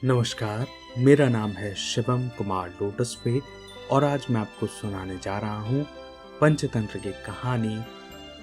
नमस्कार, मेरा नाम है शिवम कुमार लोटस पे और आज मैं आपको सुनाने जा रहा हूँ पंचतंत्र की कहानी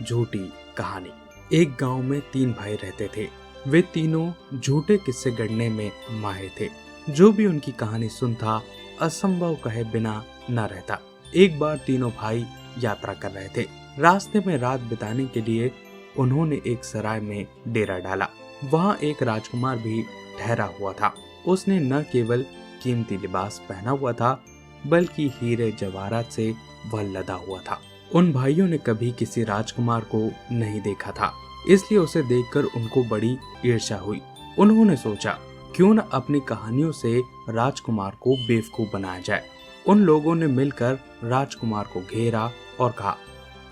झूठी कहानी। एक गांव में 3 भाई रहते थे। वे तीनों झूठे किस्से गढ़ने में माहिर थे। जो भी उनकी कहानी सुनता असंभव कहे बिना न रहता। एक बार तीनों भाई यात्रा कर रहे थे। रास्ते में रात बिताने के लिए उन्होंने एक सराय में डेरा डाला। वहाँ एक राजकुमार भी ठहरा हुआ था। उसने न केवल कीमती लिबास पहना हुआ था बल्कि हीरे जवाहरात से वह लदा हुआ था। उन भाइयों ने कभी किसी राजकुमार को नहीं देखा था, इसलिए उसे देखकर उनको बड़ी ईर्ष्या हुई। उन्होंने सोचा क्यों न अपनी कहानियों से राजकुमार को बेवकूफ बनाया जाए। उन लोगों ने मिलकर राजकुमार को घेरा और कहा,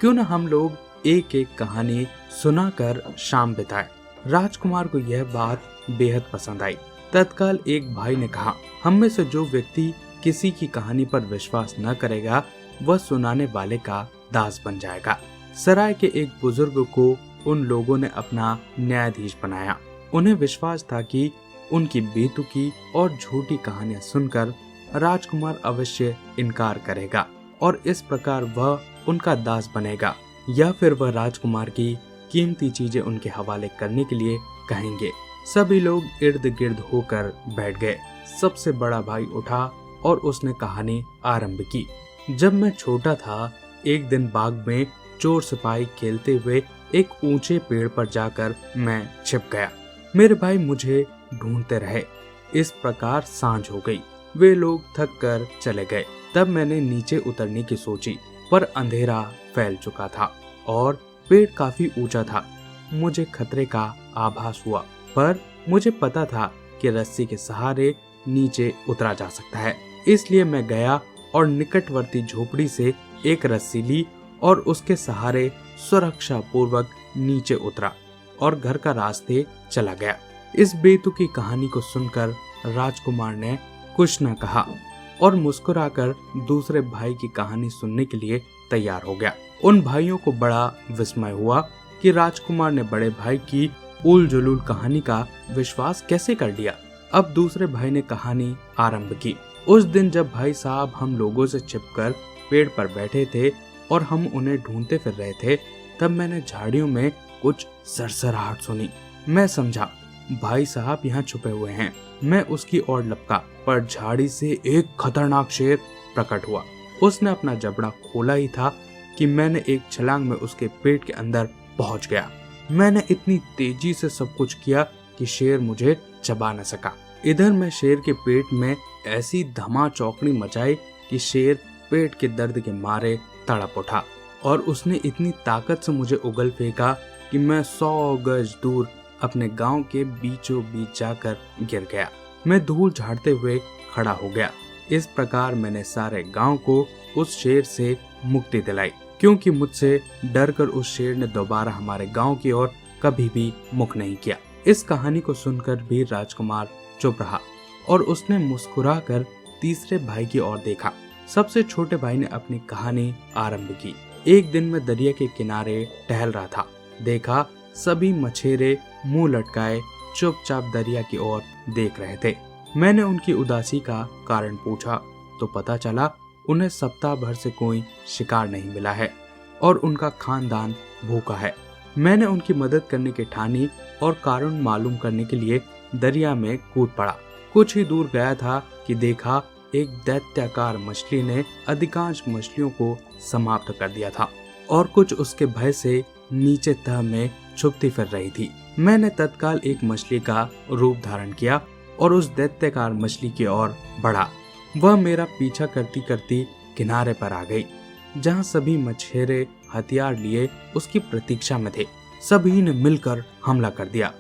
क्यों न हम लोग एक एक कहानी सुनाकर शाम बिताएं। राजकुमार को यह बात बेहद पसंद आई। तत्काल एक भाई ने कहा, हम में से जो व्यक्ति किसी की कहानी पर विश्वास न करेगा वह सुनाने वाले का दास बन जाएगा। सराय के एक बुजुर्ग को उन लोगों ने अपना न्यायाधीश बनाया। उन्हें विश्वास था कि उनकी बेतुकी और झूठी कहानियां सुनकर राजकुमार अवश्य इनकार करेगा और इस प्रकार वह उनका दास बनेगा, या फिर वह राजकुमार की कीमती चीजें उनके हवाले करने के लिए कहेंगे। सभी लोग इर्द गिर्द होकर बैठ गए। सबसे बड़ा भाई उठा और उसने कहानी आरंभ की। जब मैं छोटा था, एक दिन बाग में चोर सिपाही खेलते हुए एक ऊंचे पेड़ पर जाकर मैं छिप गया। मेरे भाई मुझे ढूंढते रहे। इस प्रकार सांझ हो गई। वे लोग थक कर चले गए। तब मैंने नीचे उतरने की सोची, पर अंधेरा फैल चुका था और पेड़ काफी ऊंचा था। मुझे खतरे का आभास हुआ, पर मुझे पता था कि रस्सी के सहारे नीचे उतरा जा सकता है। इसलिए मैं गया और निकटवर्ती झोपड़ी से एक रस्सी ली और उसके सहारे सुरक्षा पूर्वक नीचे उतरा और घर का रास्ते चला गया। इस बेतुकी कहानी को सुनकर राजकुमार ने कुछ न कहा और मुस्कुराकर दूसरे भाई की कहानी सुनने के लिए तैयार हो गया। उन भाइयों को बड़ा विस्मय हुआ कि राजकुमार ने बड़े भाई की उल जुलूल कहानी का विश्वास कैसे कर लिया। अब दूसरे भाई ने कहानी आरंभ की। उस दिन जब भाई साहब हम लोगों से छिपकर पेड़ पर बैठे थे और हम उन्हें ढूंढते फिर रहे थे, तब मैंने झाड़ियों में कुछ सरसराहट सुनी। मैं समझा भाई साहब यहाँ छुपे हुए हैं। मैं उसकी ओर लपका, पर झाड़ी से एक खतरनाक शेर प्रकट हुआ। उसने अपना जबड़ा खोला ही था कि मैंने एक छलांग में उसके पेट के अंदर पहुंच गया। मैंने इतनी तेजी से सब कुछ किया कि शेर मुझे चबा न सका। इधर मैं शेर के पेट में ऐसी धमा चौकड़ी मचाई कि शेर पेट के दर्द के मारे तड़प उठा और उसने इतनी ताकत से मुझे उगल फेंका कि मैं 100 गज दूर अपने गांव के बीचों बीच जाकर गिर गया। मैं धूल झाड़ते हुए खड़ा हो गया। इस प्रकार मैंने सारे गांव को उस शेर से मुक्ति दिलाई, क्योंकि मुझसे डरकर उस शेर ने दोबारा हमारे गांव की ओर कभी भी मुख नहीं किया। इस कहानी को सुनकर भी राजकुमार चुप रहा और उसने मुस्कुराकर तीसरे भाई की ओर देखा। सबसे छोटे भाई ने अपनी कहानी आरंभ की। एक दिन मैं दरिया के किनारे टहल रहा था। देखा सभी मछेरे मुंह लटकाए चुपचाप दरिया की ओर देख रहे थे। मैंने उनकी उदासी का कारण पूछा तो पता चला उन्हें सप्ताह भर से कोई शिकार नहीं मिला है और उनका खानदान भूखा है। मैंने उनकी मदद करने की ठानी और कारण मालूम करने के लिए दरिया में कूद पड़ा। कुछ ही दूर गया था कि देखा एक दैत्याकार मछली ने अधिकांश मछलियों को समाप्त कर दिया था और कुछ उसके भय से नीचे तह में छुपती फिर रही थी। मैंने तत्काल एक मछली का रूप धारण किया और उस दैत्याकार मछली की ओर बढ़ा। वह मेरा पीछा करती करती किनारे पर आ गई, जहां सभी मछेरे हथियार लिए उसकी प्रतीक्षा में थे। सभी ने मिलकर हमला कर दिया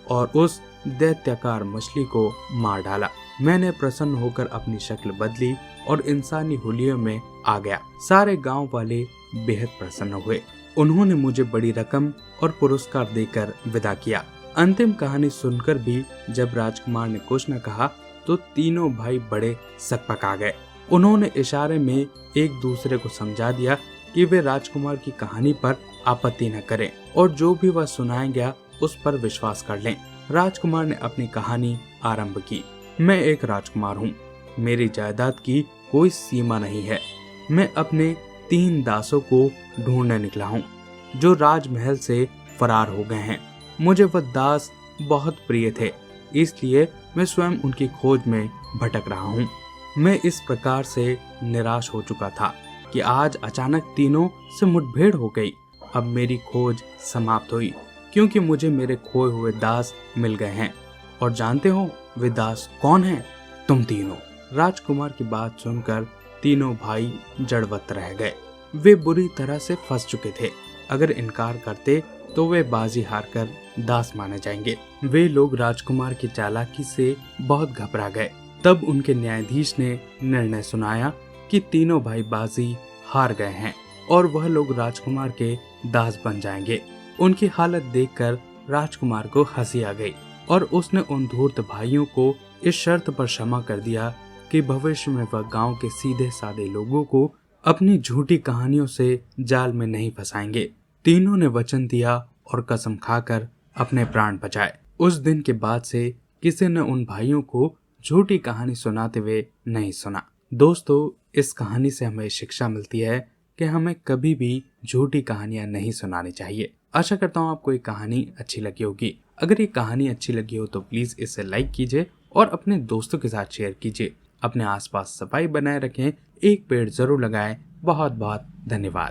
और उस दैत्याकार मछली को मार डाला। मैंने प्रसन्न होकर अपनी शक्ल बदली और इंसानी हुलियों में आ गया। सारे गांव वाले बेहद प्रसन्न हुए। उन्होंने मुझे बड़ी रकम और पुरस्कार देकर विदा किया। अंतिम कहानी सुनकर भी जब राजकुमार ने कुछ न कहा तो तीनों भाई बड़े सकपका गए। उन्होंने इशारे में एक दूसरे को समझा दिया कि वे राजकुमार की कहानी पर आपत्ति न करें और जो भी वह सुनाएगा उस पर विश्वास कर लें। राजकुमार ने अपनी कहानी आरंभ की। मैं एक राजकुमार हूँ। मेरी जायदाद की कोई सीमा नहीं है। मैं अपने 3 दासों को ढूंढने निकला हूँ जो राजमहल से फरार हो गए हैं। मुझे वह दास बहुत प्रिय थे, इसलिए मैं स्वयं उनकी खोज में भटक रहा हूँ। मैं इस प्रकार से निराश हो चुका था कि आज अचानक तीनों से मुठभेड़ हो गई। अब मेरी खोज समाप्त हुई क्योंकि मुझे मेरे खोए हुए दास मिल गए हैं। और जानते हो वे दास कौन हैं? तुम तीनों। राजकुमार की बात सुनकर तीनों भाई जड़वत रह गए। वे बुरी तरह से फंस चुके थे। अगर इनकार करते तो वे बाजी हारकर दास माने जाएंगे। वे लोग राजकुमार की चालाकी से बहुत घबरा गए। तब उनके न्यायाधीश ने निर्णय सुनाया कि तीनों भाई बाजी हार गए हैं और वह लोग राजकुमार के दास बन जाएंगे। उनकी हालत देखकर राजकुमार को हंसी आ गई और उसने उन धूर्त भाइयों को इस शर्त पर क्षमा कर दिया कि भविष्य में वह गांव के सीधे साधे लोगों को अपनी झूठी कहानियों से जाल में नहीं फंसाएंगे। तीनों ने वचन दिया और कसम खाकर अपने प्राण बचाए। उस दिन के बाद से किसी ने उन भाइयों को झूठी कहानी सुनाते हुए नहीं सुना। दोस्तों, इस कहानी से हमें शिक्षा मिलती है कि हमें कभी भी झूठी कहानियां नहीं सुनानी चाहिए। आशा करता हूँ आपको ये कहानी अच्छी लगी होगी। अगर ये कहानी अच्छी लगी हो तो प्लीज इसे लाइक कीजिए और अपने दोस्तों के साथ शेयर कीजिए। अपने आसपास सफाई बनाए रखें, एक पेड़ जरूर लगाएं। बहुत बहुत धन्यवाद।